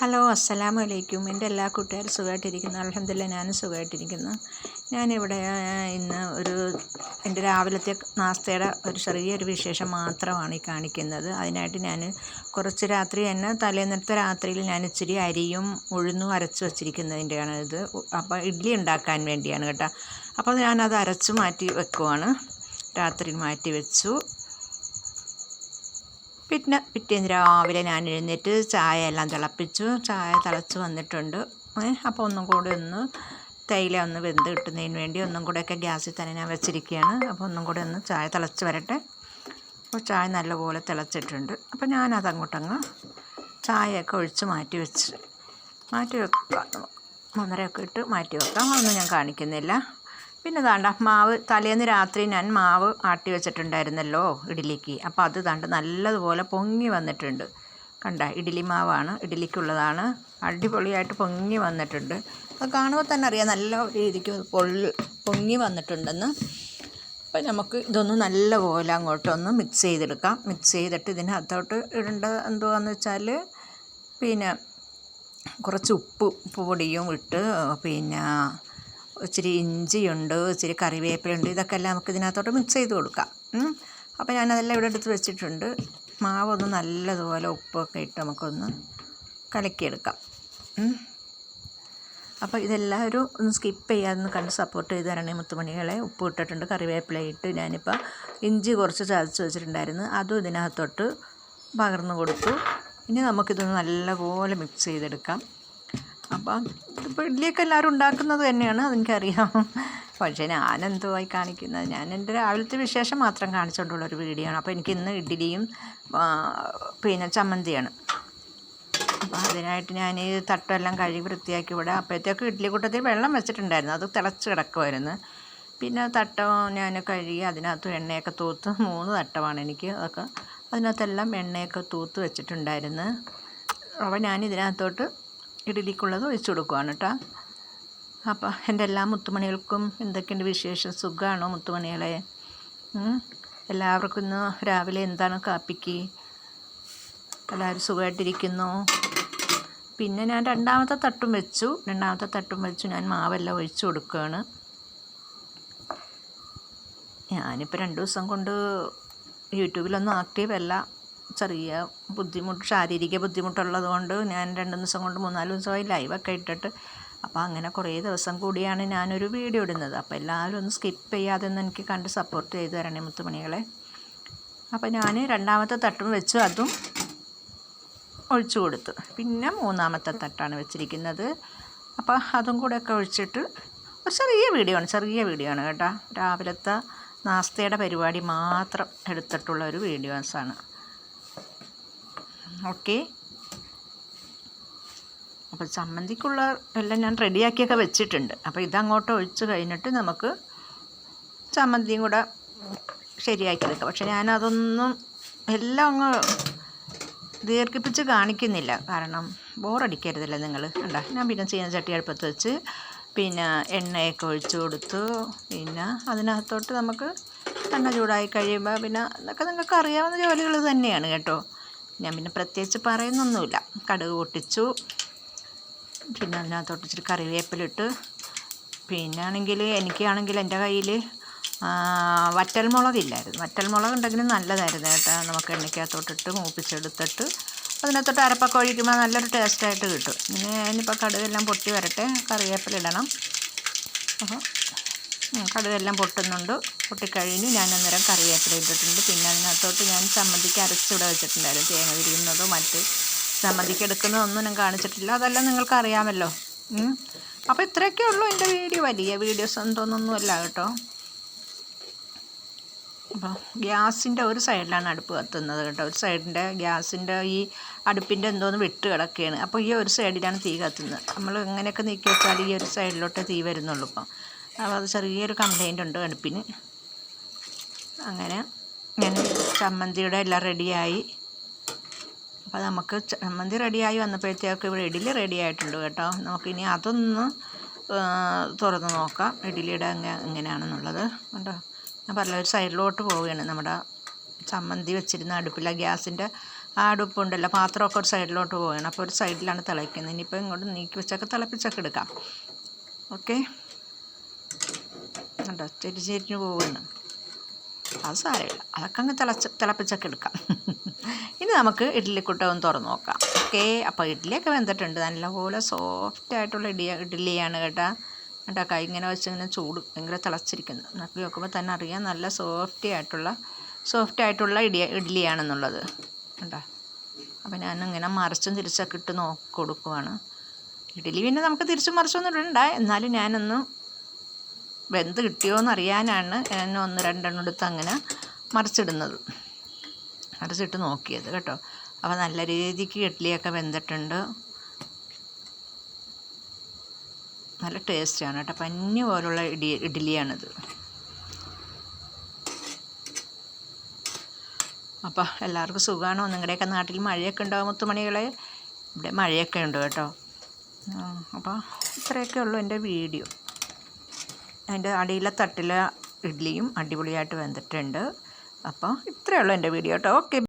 Hello, അസ്സലാമു അലൈക്കും. എൻ്റെ എല്ലാ കൂട്ടുകാരും സുഖമായിട്ടിരിക്കുന്നു. അൽഹംദുലില്ലാ, ഞാനും സുഖമായിട്ടിരിക്കുന്നു. ഞാനിവിടെ ഇന്ന് എൻ്റെ രാവിലത്തെ നാസ്തയുടെ ഒരു ചെറിയൊരു വിശേഷം മാത്രമാണ് ഈ കാണിക്കുന്നത്. അതിനായിട്ട് ഞാൻ കുറച്ച് രാത്രി തന്നെ തലേന്നത്തെ രാത്രിയിൽ ഞാൻ ഇച്ചിരി അരിയും ഉഴുന്നും അരച്ച് വച്ചിരിക്കുന്നതിൻ്റെയാണ് ഇത്. അപ്പോൾ ഇഡ്ഡലി ഉണ്ടാക്കാൻ വേണ്ടിയാണ് കേട്ടോ. അപ്പോൾ ഞാനത് അരച്ച് മാറ്റി വെക്കുവാണ്. രാത്രി മാറ്റി വെച്ചു. പിന്നെ പിറ്റേന്ന് രാവിലെ ഞാൻ എഴുന്നേറ്റ് ചായ എല്ലാം തിളപ്പിച്ചു. ചായ തിളച്ച് വന്നിട്ടുണ്ട്. അപ്പോൾ ഒന്നും കൂടി തേയില വെന്ത് കിട്ടുന്നതിന് വേണ്ടി ഒന്നും കൂടെയൊക്കെ ഗ്യാസിൽ തന്നെ ഞാൻ വെച്ചിരിക്കുകയാണ്. അപ്പോൾ ഒന്നും കൂടെ ചായ തിളച്ച് വരട്ടെ. അപ്പോൾ ചായ നല്ലപോലെ തിളച്ചിട്ടുണ്ട്. അപ്പോൾ ഞാനത് അങ്ങോട്ടങ്ങ് ചായയൊക്കെ ഒഴിച്ച് മാറ്റി വെക്കാം. 1:30 ഇട്ട് മാറ്റി വെക്കാം. അതൊന്നും ഞാൻ കാണിക്കുന്നില്ല. പിന്നെ ദാണ്ട മാവ് തലേന്ന് രാത്രി ഞാൻ മാവ് ആട്ടി വെച്ചിട്ടുണ്ടായിരുന്നല്ലോ ഇഡ്ഡലിക്ക്. അപ്പോൾ അത് ദാണ്ട് നല്ലതുപോലെ പൊങ്ങി വന്നിട്ടുണ്ട്. കണ്ട, ഇഡ്ഡലി മാവാണ്, ഇഡ്ഡലിക്കുള്ളതാണ്. അടിപൊളിയായിട്ട് പൊങ്ങി വന്നിട്ടുണ്ട്. അത് കാണുമ്പോൾ തന്നെ അറിയാം നല്ല രീതിക്ക് പൊങ്ങി വന്നിട്ടുണ്ടെന്ന്. അപ്പോൾ നമുക്ക് ഇതൊന്ന് നല്ലപോലെ അങ്ങോട്ടൊന്ന് മിക്സ് ചെയ്തെടുക്കാം. മിക്സ് ചെയ്തിട്ട് ഇതിനകത്തോട്ട് ഇടേണ്ടത് എന്തുവാന്ന് വെച്ചാൽ പിന്നെ കുറച്ച് ഉപ്പ് പൊടിയും ഇട്ട്, പിന്നെ ഇച്ചിരി ഇഞ്ചിയുണ്ട്, ഇച്ചിരി കറിവേപ്പിലുണ്ട്. ഇതൊക്കെ എല്ലാം നമുക്ക് ഇതിനകത്തോട്ട് മിക്സ് ചെയ്ത് കൊടുക്കാം. അപ്പോൾ ഞാനതെല്ലാം ഇവിടെ എടുത്ത് വെച്ചിട്ടുണ്ട്. മാവൊന്ന് നല്ലതുപോലെ ഉപ്പൊക്കെ ഇട്ട് നമുക്കൊന്ന് കലക്കിയെടുക്കാം. അപ്പോൾ ഇതെല്ലാവരും ഒന്ന് സ്കിപ്പ് ചെയ്യാതെ കണ്ട് സപ്പോർട്ട് ചെയ്ത് തരണേ മുത്തുമണികളെ. ഉപ്പ് ഇട്ടിട്ടുണ്ട്, കറിവേപ്പില ഇട്ട്. ഞാനിപ്പോൾ ഇഞ്ചി കുറച്ച് ചതച്ച് വെച്ചിട്ടുണ്ടായിരുന്നു, അതും ഇതിനകത്തോട്ട് പകർന്നു കൊടുത്തു. ഇനി നമുക്കിതൊന്ന് നല്ലപോലെ മിക്സ് ചെയ്തെടുക്കാം. അപ്പം ഇപ്പോൾ ഇഡ്ഡലിയൊക്കെ എല്ലാവരും ഉണ്ടാക്കുന്നത് തന്നെയാണ്, അതെനിക്കറിയാം. പക്ഷേ ഞാനെന്തുവായി കാണിക്കുന്നത്, ഞാൻ എൻ്റെ രാവിലത്തെ വിശേഷം മാത്രം കാണിച്ചുകൊണ്ടുള്ളൊരു വീഡിയോ ആണ്. അപ്പോൾ എനിക്കിന്ന് ഇഡ്ഡലിയും പിന്നെ ചമ്മന്തിയാണ്. അപ്പോൾ അതിനായിട്ട് ഞാൻ ഈ തട്ടെല്ലാം കഴുകി വൃത്തിയാക്കി ഇവിടെ. അപ്പോഴത്തേക്ക് ഇഡ്ഡലി കൂട്ടത്തിൽ വെള്ളം വെച്ചിട്ടുണ്ടായിരുന്നു, അത് തിളച്ച് കിടക്കുമായിരുന്നു. പിന്നെ തട്ടം ഞാൻ കഴുകി അതിനകത്ത് എണ്ണയൊക്കെ തൂത്ത് 3 തട്ടമാണ് എനിക്ക്. അതൊക്കെ അതിനകത്തെല്ലാം എണ്ണയൊക്കെ തൂത്ത് വെച്ചിട്ടുണ്ടായിരുന്നു. അപ്പോൾ ഞാൻ ഇതിനകത്തോട്ട് ഇഡ്ഡലിക്കുള്ളത് ഒഴിച്ചു കൊടുക്കുവാണ് കേട്ടോ. അപ്പോൾ എൻ്റെ എല്ലാ മുത്തുമണികൾക്കും എന്തൊക്കെയുണ്ട് വിശേഷം? സുഖമാണോ മുത്തുമണികളെ? എല്ലാവർക്കും ഇന്ന് രാവിലെ എന്താണ് കാപ്പിക്ക്? എല്ലാവരും സുഖമായിട്ടിരിക്കുന്നു. പിന്നെ ഞാൻ രണ്ടാമത്തെ തട്ടും വെച്ചു. ഞാൻ മാവെല്ലാം ഒഴിച്ചു കൊടുക്കുകയാണ്. ഞാനിപ്പോൾ 2 ദിവസം കൊണ്ട് യൂട്യൂബിലൊന്നും ആക്റ്റീവല്ല. ചെറിയ ശാരീരിക ബുദ്ധിമുട്ടുള്ളത് കൊണ്ട് ഞാൻ 2 ദിവസം കൊണ്ട് 3-4 ദിവസമായി ലൈവൊക്കെ ഇട്ടിട്ട്. അപ്പോൾ അങ്ങനെ കുറേ ദിവസം കൂടിയാണ് ഞാനൊരു വീഡിയോ ഇടുന്നത്. അപ്പോൾ എല്ലാവരും ഒന്ന് സ്കിപ്പ് ചെയ്യാതെ എനിക്ക് കണ്ട് സപ്പോർട്ട് ചെയ്ത് തരണേ മുത്തുമണികളെ. അപ്പോൾ ഞാൻ രണ്ടാമത്തെ തട്ടും വെച്ചു, അതും ഒഴിച്ചു കൊടുത്തു. പിന്നെ 3-ാമത്തെ തട്ടാണ് വെച്ചിരിക്കുന്നത്. അപ്പോൾ അതും കൂടെയൊക്കെ ഒഴിച്ചിട്ട് ചെറിയ വീഡിയോ ആണ് കേട്ടോ. രാവിലത്തെ നാസ്തയുടെ പരിപാടി മാത്രം എടുത്തിട്ടുള്ള ഒരു വീഡിയോസാണ്. ഓക്കെ. അപ്പോൾ ചമ്മന്തിക്കുള്ള എല്ലാം ഞാൻ റെഡിയാക്കിയൊക്കെ വെച്ചിട്ടുണ്ട്. അപ്പോൾ ഇതങ്ങോട്ട് ഒഴിച്ച് കഴിഞ്ഞിട്ട് നമുക്ക് ചമ്മന്തിയും കൂടെ ശരിയാക്കി എടുക്കാം. പക്ഷേ ഞാനതൊന്നും എല്ലാം അങ്ങ് ദീർഘിപ്പിച്ച് കാണിക്കുന്നില്ല, കാരണം ബോറടിക്കരുതല്ലോ നിങ്ങൾ. കണ്ടോ, ഞാൻ പിന്നെ ചീനച്ചട്ടി അടുപ്പത്ത് വെച്ച് പിന്നെ എണ്ണയൊക്കെ ഒഴിച്ച് കൊടുത്തു. പിന്നെ അതിനകത്തോട്ട് നമുക്ക് എണ്ണ ചൂടായി കഴിയുമ്പോൾ പിന്നെ അതൊക്കെ നിങ്ങൾക്ക് അറിയാവുന്ന ജോലികൾ തന്നെയാണ് കേട്ടോ. ഞാൻ പിന്നെ പ്രത്യേകിച്ച് പറയുന്നൊന്നുമില്ല. കടുക് പൊട്ടിച്ചു, പിന്നെ അതിനകത്തോട്ട് ഇച്ചിരി കറിവേപ്പിലിട്ട്. പിന്നെ എനിക്കാണെങ്കിൽ എൻ്റെ കയ്യിൽ വറ്റൽമുളകില്ലായിരുന്നു. വറ്റൽമുളക് ഉണ്ടെങ്കിൽ നല്ലതായിരുന്നു കേട്ടോ. നമുക്ക് എണ്ണയ്ക്കകത്തോട്ടിട്ട് മൂപ്പിച്ചെടുത്തിട്ട് അതിനകത്തോട്ട് അരപ്പൊക്കെ ഒഴിക്കുമ്പോൾ നല്ലൊരു ടേസ്റ്റായിട്ട് കിട്ടും. ഇനിയിപ്പോൾ കടുകെല്ലാം പൊട്ടി വരട്ടെ, കറിവേപ്പിലിടണം. അപ്പോൾ കടുകെല്ലാം പൊട്ടുന്നുണ്ട്. പൊട്ടിക്കഴിഞ്ഞ് ഞാൻ അന്നേരം കറിവേപ്പില ഇട്ടിട്ടുണ്ട്. പിന്നെ അതിനകത്തോട്ട് ഞാൻ ചമ്മന്തിക്ക് അരച്ചിവിടെ വെച്ചിട്ടുണ്ടായിരുന്നു. തേങ്ങ തിരിയുന്നതോ മറ്റ് ചമ്മന്തിക്ക് എടുക്കുന്നതൊന്നും ഞാൻ കാണിച്ചിട്ടില്ല, അതെല്ലാം നിങ്ങൾക്ക് അറിയാമല്ലോ. അപ്പോൾ ഇത്രയൊക്കെ ഉള്ളൂ എൻ്റെ വീഡിയോ. വലിയ വീഡിയോസ് എന്തോന്നൊന്നുമല്ല കേട്ടോ. അപ്പോൾ ഗ്യാസിൻ്റെ ഒരു സൈഡിലാണ് അടുപ്പ് കത്തുന്നത് കേട്ടോ. ഒരു സൈഡിൻ്റെ ഗ്യാസിൻ്റെ ഈ അടുപ്പിൻ്റെ എന്തോന്ന് വിട്ട് കിടക്കുകയാണ്. അപ്പോൾ ഈ ഒരു സൈഡിലാണ് തീ കത്തുന്നത്. നമ്മൾ എങ്ങനെയൊക്കെ നീക്കി വെച്ചാൽ ഈ ഒരു സൈഡിലോട്ട് തീ വരുന്നുള്ളൂ. അപ്പോൾ അത് ചെറിയൊരു കംപ്ലൈൻ്റ് ഉണ്ട് അടുപ്പിന്. അങ്ങനെ ഞാൻ ചമ്മന്തിയുടെ എല്ലാം റെഡിയായി. അപ്പോൾ നമുക്ക് ചമ്മന്തി റെഡിയായി വന്നപ്പോഴത്തേക്ക് ഇവിടെ ഇഡ്ഡലി റെഡി ആയിട്ടുണ്ട് കേട്ടോ. നമുക്കിനി അതൊന്ന് തുറന്ന് നോക്കാം, ഇഡ്ഡലിയുടെ എങ്ങനെയാണെന്നുള്ളത്. കേട്ടോ, ഞാൻ പറഞ്ഞ ഒരു സൈഡിലോട്ട് പോവുകയാണ്. നമ്മുടെ ചമ്മന്തി വെച്ചിരുന്ന അടുപ്പിലെ ഗ്യാസിൻ്റെ ആ അടുപ്പുണ്ടല്ലോ പാത്രമൊക്കെ ഒരു സൈഡിലോട്ട് പോവുകയാണ്. അപ്പോൾ ഒരു സൈഡിലാണ് തിളയ്ക്കുന്നത്. ഇനിയിപ്പോൾ ഇങ്ങോട്ട് നീക്കി വെച്ചൊക്കെ തിളപ്പിച്ചൊക്കെ എടുക്കാം. ഓക്കെ, കണ്ടോ ചെരിഞ്ഞ് പോവുകയാണ്. അത് സാരമില്ല, അതൊക്കെ അങ്ങ് തിളപ്പിച്ചൊക്കെ എടുക്കാം. ഇനി നമുക്ക് ഇഡ്ഡലിക്കുട്ട ഒന്ന് തുറന്ന് നോക്കാം. ഓക്കെ, അപ്പോൾ ഇഡ്ഡലിയൊക്കെ വെന്തിട്ടുണ്ട്. നല്ലപോലെ സോഫ്റ്റായിട്ടുള്ള ഇഡ്ഡലിയാണ് കേട്ടോ. കൈ ഇങ്ങനെ വെച്ച് ഇങ്ങനെ ചൂട് ഭയങ്കര തിളച്ചിരിക്കുന്നത്. നക്കി നോക്കുമ്പോൾ തന്നെ അറിയാം നല്ല സോഫ്റ്റായിട്ടുള്ള ഇഡ്ഡലിയാണെന്നുള്ളത് കേട്ടോ. അപ്പോൾ ഞാനിങ്ങനെ മറിച്ചും തിരിച്ചൊക്കെ ഇട്ട് കൊടുക്കുവാണ്. ഇഡ്ഡലി പിന്നെ നമുക്ക് തിരിച്ചും മറിച്ചൊന്നും ഇടണ്ട, എന്നാലും ഞാനൊന്ന് വെന്ത് കിട്ടിയോയെന്ന് അറിയാനാണ് ഞാൻ 1-2 എടുത്ത് അങ്ങനെ മറിച്ചിട്ട് നോക്കിയത് കേട്ടോ. അപ്പോൾ നല്ല രീതിക്ക് ഇഡ്ഡലിയൊക്കെ വെന്തിട്ടുണ്ട്. നല്ല ടേസ്റ്റാണ് കേട്ടോ. പഞ്ഞി പോലുള്ള ഇഡ്ഡലിയാണിത്. അപ്പോൾ എല്ലാവർക്കും സുഖമാണോ? നിങ്ങളുടെയൊക്കെ നാട്ടിൽ മഴയൊക്കെ ഉണ്ടാവും മുത്തുമണികളെ? ഇവിടെ മഴയൊക്കെ ഉണ്ട് കേട്ടോ. അപ്പോൾ ഇത്രയൊക്കെ ഉള്ളൂ എൻ്റെ വീഡിയോ. അതിൻ്റെ അടിയിലെ തട്ടിലെ ഇഡ്ഡലിയും അടിപൊളിയായിട്ട് വെന്തിട്ടുണ്ട്. അപ്പോൾ ഇത്രയേ ഉള്ളൂ എൻ്റെ വീഡിയോ കേട്ടോ. ഓക്കെ.